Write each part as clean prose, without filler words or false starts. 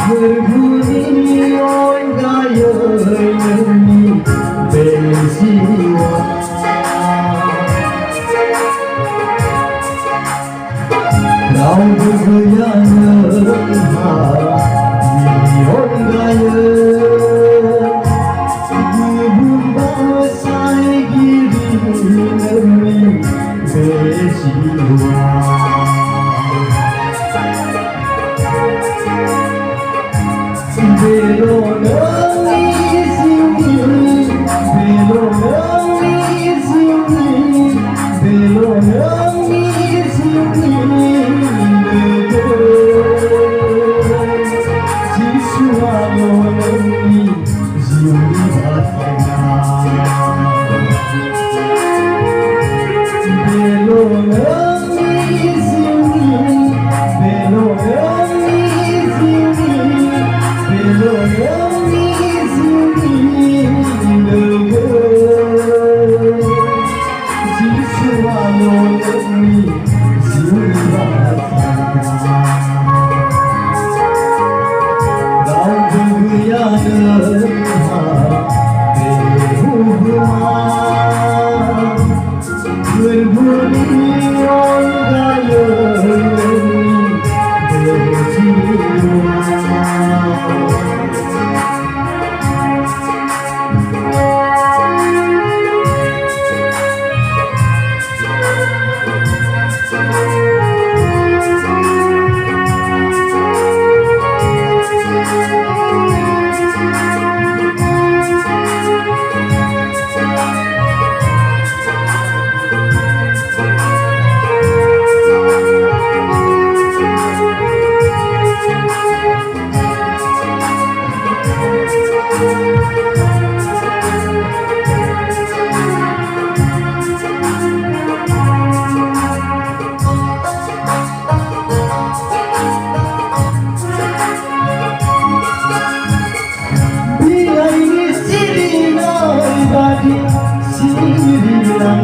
Berhuni on gaya ni bersiwa Kau bergaya ni on gaya Bumba sai giri ni bersiwa Belo nangis ini, belo nangis ini, belo nangis ini, Siswa noni, ziuni batna. Belo nangis ini, belo nangis ini. Belo nangis ini Siswa noni ziuni batna Kau bergaya berbunyi on gaya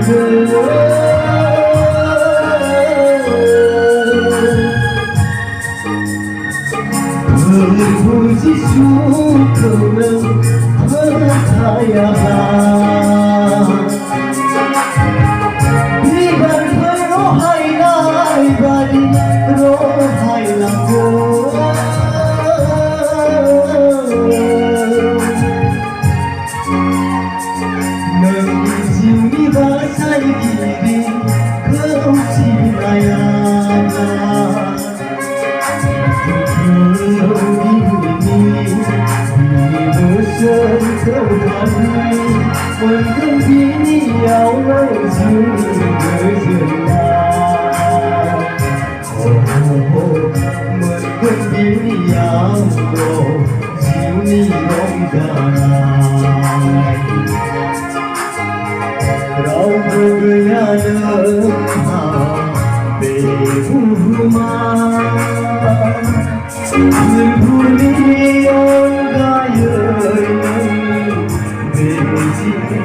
berjiwa Berpuji syukur percayalah Biar berohai badi rohai lagu Mengizingi basai diri kau cinayana Menggembini Allah juga Menggembini Allah Ziuni ronggarai Kau bergaya berhubungan Berbunyi on gaya berjiwa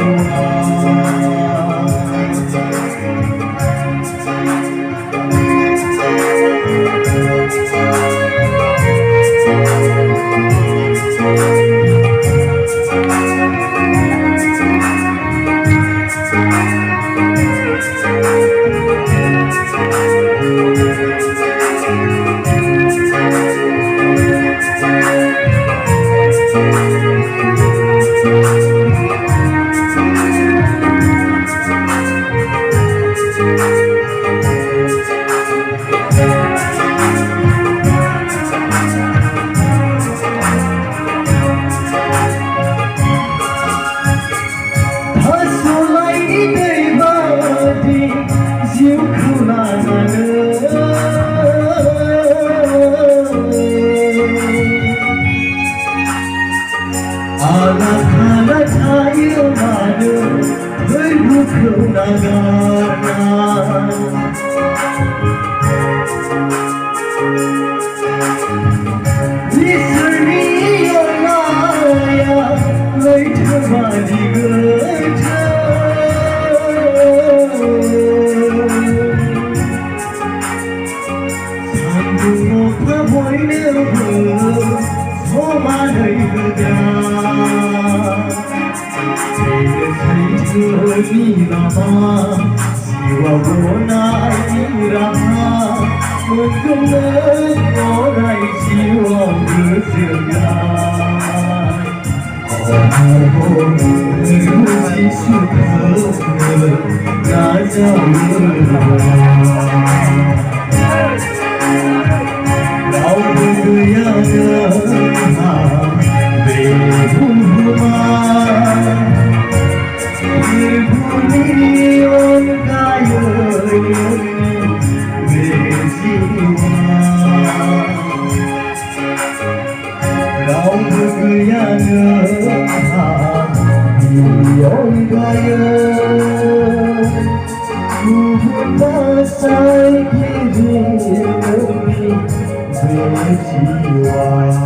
Anak-anak saya mana berbuku nagana Disini olaya later badi gata Sambung apa boy never Nirama Siwa Bonai Nirama Mengenai orang jiwa bersegar Memuji syukur Raja Kau bergaya berhubungan Berbunian kaya berjiwa Kau bergaya Bion kaya Tuhan pasai kiri berjiwa